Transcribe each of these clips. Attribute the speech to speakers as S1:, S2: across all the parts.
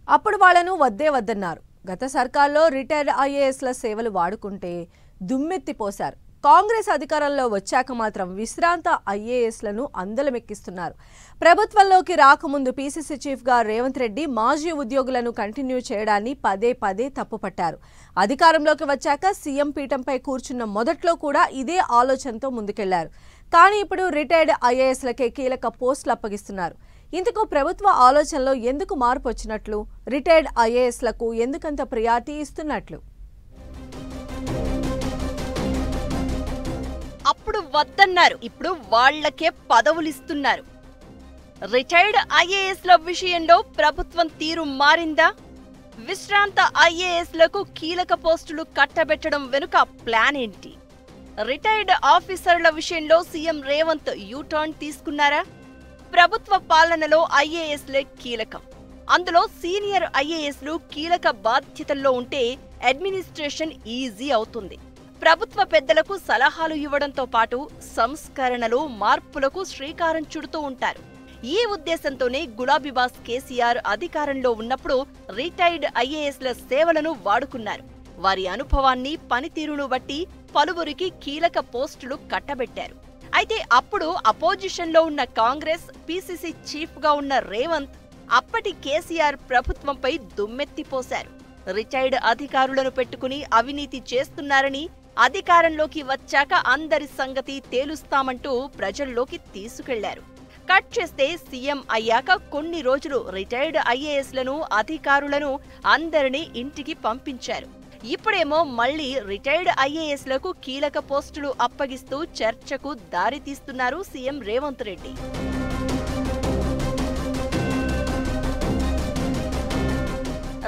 S1: అప్పుడు వాళ్ళను వద్దే వద్దన్నారు. గత సర్కార్లో రిటైర్డ్ ఐఏఎస్ల సేవలు వాడుకుంటే దుమ్మెత్తిపోశారు. కాంగ్రెస్ అధికారంలో వచ్చాక మాత్రం విశ్రాంత ఐఏఎస్లను అందలమెక్కిస్తున్నారు. ప్రభుత్వంలోకి రాకముందు పీసీసీ చీఫ్గా రేవంత్ రెడ్డి మాజీ ఉద్యోగులను కంటిన్యూ చేయడాన్ని పదే పదే తప్పుపట్టారు. అధికారంలోకి వచ్చాక సీఎం పీఠంపై కూర్చున్న మొదట్లో కూడా ఇదే ఆలోచనతో ముందుకెళ్లారు. కానీ ఇప్పుడు రిటైర్డ్ ఐఏఎస్లకే కీలక పోస్టులు అప్పగిస్తున్నారు. ఇందుకు ప్రభుత్వ ఆలోచనలో ఎందుకు మార్పు వచ్చినట్లు, రిటైర్డ్ ఐఏఎస్లకు ఎందుకంత ప్రియారిటీ ఇస్తున్నట్లు?
S2: అప్పుడు వద్దన్నారు, ఇప్పుడు వాళ్లకే పదవులిస్తున్నారు. రిటైర్డ్ ఐఏఎస్ల విషయంలో ప్రభుత్వం తీరు మారిందా? విశ్రాంత ఐఏఎస్లకు కీలక పోస్టులు కట్టబెట్టడం వెనుక ప్లాన్ ఏంటి? రిటైర్డ్ ఆఫీసర్ల విషయంలో సీఎం రేవంత్ యూటర్న్ తీసుకున్నారా? ప్రభుత్వ పాలనలో ఐఏఎస్లే కీలకం. అందులో సీనియర్ ఐఏఎస్లు కీలక బాధ్యతల్లో ఉంటే అడ్మినిస్ట్రేషన్ ఈజీ అవుతుంది. ప్రభుత్వ పెద్దలకు సలహాలు ఇవ్వడంతో పాటు సంస్కరణలు, మార్పులకు శ్రీకారం చుడుతూ ఉంటారు. ఈ ఉద్దేశంతోనే గులాబీబాస్ కేసీఆర్ అధికారంలో ఉన్నప్పుడు రిటైర్డ్ ఐఏఎస్ల సేవలను వాడుకున్నారు. వారి అనుభవాన్ని, పనితీరును బట్టి పలువురికి కీలక పోస్టులు కట్టబెట్టారు. అయితే అప్పుడు అపోజిషన్లో ఉన్న కాంగ్రెస్, పీసీసీ చీఫ్గా ఉన్న రేవంత్ అప్పటి కేసీఆర్ ప్రభుత్వంపై దుమ్మెత్తిపోశారు. రిటైర్డ్ అధికారులను పెట్టుకుని అవినీతి చేస్తున్నారని, అధికారంలోకి వచ్చాక అందరి సంగతి తేలుస్తామంటూ ప్రజల్లోకి తీసుకెళ్లారు. కట్ చేస్తే సీఎం అయ్యాక కొన్ని రోజులు రిటైర్డ్ ఐఏఎస్లను, అధికారులను అందరినీ ఇంటికి పంపించారు. ఇప్పుడేమో మళ్లీ రిటైర్డ్ ఐఏఎస్లకు కీలక పోస్టులు అప్పగిస్తూ చర్చకు దారితీస్తున్నారు సీఎం రేవంత్ రెడ్డి.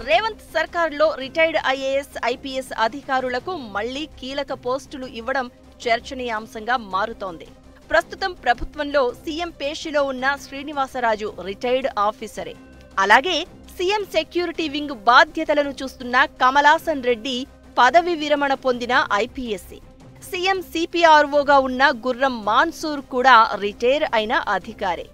S2: రేవంత్ సర్కార్లో రిటైర్డ్ ఐఏఎస్, ఐపీఎస్ అధికారులకు మళ్లీ కీలక పోస్టులు ఇవ్వడం చర్చనీయాంశంగా మారుతోంది. ప్రస్తుతం ప్రభుత్వంలో సీఎం పేషిలో ఉన్న శ్రీనివాసరాజు రిటైర్డ్ ఆఫీసరే. అలాగే సీఎం సెక్యూరిటీ వింగ్ బాధ్యతలను చూస్తున్న కమలాసన్ రెడ్డి పదవి విరమణ పొందిన ఐపీఎస్సీ. సీఎం సిపిఆర్ఓగా ఉన్న గుర్రం మాన్సూర్ కూడా రిటైర్ అయిన అధికారే.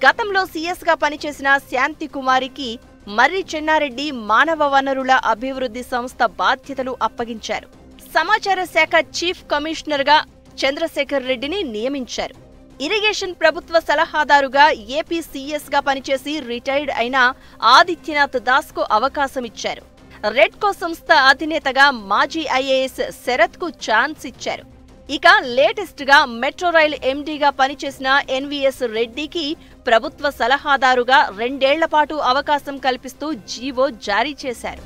S2: గతంలో సీఎస్గా పనిచేసిన శాంతి కుమారికి మర్రి చెన్నారెడ్డి మానవ వనరుల అభివృద్ధి సంస్థ బాధ్యతలు అప్పగించారు. సమాచార శాఖ చీఫ్ కమిషనర్గా చంద్రశేఖర్ రెడ్డిని నియమించారు. ఇరిగేషన్ ప్రభుత్వ సలహాదారుగా ఏపీ సీఎస్గా పనిచేసి రిటైర్డ్ అయిన ఆదిత్యనాథ్ దాస్కు అవకాశమిచ్చారు. రెడ్కో సంస్థ అధినేతగా మాజీ ఐఏఎస్ శరత్కు ఛాన్స్ ఇచ్చారు. ఇక లేటెస్ట్ గా మెట్రో రైల్ ఎండీగా పనిచేసిన ఎన్వీఎస్ రెడ్డికి ప్రభుత్వ సలహాదారుగా 2 ఏళ్ల పాటు అవకాశం కల్పిస్తూ జీవో జారీ చేశారు.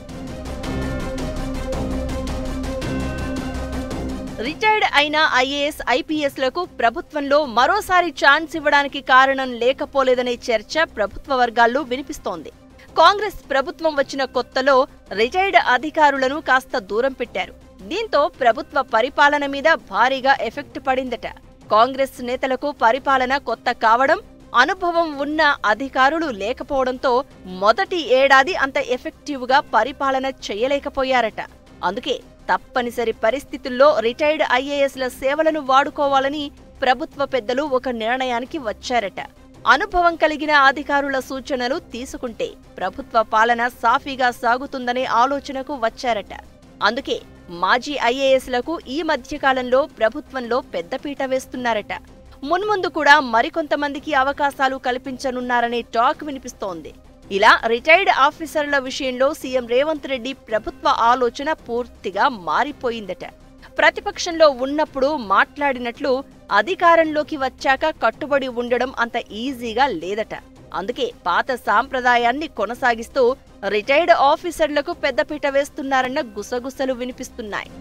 S2: రిటైర్డ్ అయిన ఐఏఎస్, ఐపీఎస్లకు ప్రభుత్వంలో మరోసారి ఛాన్స్ ఇవ్వడానికి కారణం లేకపోలేదనే చర్చ ప్రభుత్వ వర్గాల్లో వినిపిస్తోంది. కాంగ్రెస్ ప్రభుత్వం వచ్చిన కొత్తలో రిటైర్డ్ అధికారులను కాస్త దూరం పెట్టారు. దీంతో ప్రభుత్వ పరిపాలన మీద భారీగా ఎఫెక్ట్ పడిందట. కాంగ్రెస్ నేతలకు పరిపాలన కొత్త కావడం, అనుభవం ఉన్న అధికారులు లేకపోవడంతో మొదటి ఏడాది అంత ఎఫెక్టివ్గా పరిపాలన చేయలేకపోయారట. అందుకే తప్పనిసరి పరిస్థితుల్లో రిటైర్డ్ ఐఏఎస్ల సేవలను వాడుకోవాలని ప్రభుత్వ పెద్దలు ఒక నిర్ణయానికి వచ్చారట. అనుభవం కలిగిన అధికారుల సూచనలు తీసుకుంటే ప్రభుత్వ పాలన సాఫీగా సాగుతుందనే ఆలోచనకు వచ్చారట. అందుకే మాజీ ఐఏఎస్లకు ఈ మధ్యకాలంలో ప్రభుత్వంలో పెద్దపీట వేస్తున్నారట. మున్ముందు కూడా మరికొంతమందికి అవకాశాలు కల్పించనున్నారనే టాక్ వినిపిస్తోంది. ఇలా రిటైర్డ్ ఆఫీసర్ల విషయంలో సీఎం రేవంత్ రెడ్డి ప్రభుత్వ ఆలోచన పూర్తిగా మారిపోయిందట. ప్రతిపక్షంలో ఉన్నప్పుడు మాట్లాడినట్లు అధికారంలోకి వచ్చాక కట్టుబడి ఉండడం అంత ఈజీగా లేదట. అందుకే పాత సాంప్రదాయాన్ని కొనసాగిస్తూ రిటైర్డ్ ఆఫీసర్లకు పెద్దపీట వేస్తున్నారన్న గుసగుసలు వినిపిస్తున్నాయి.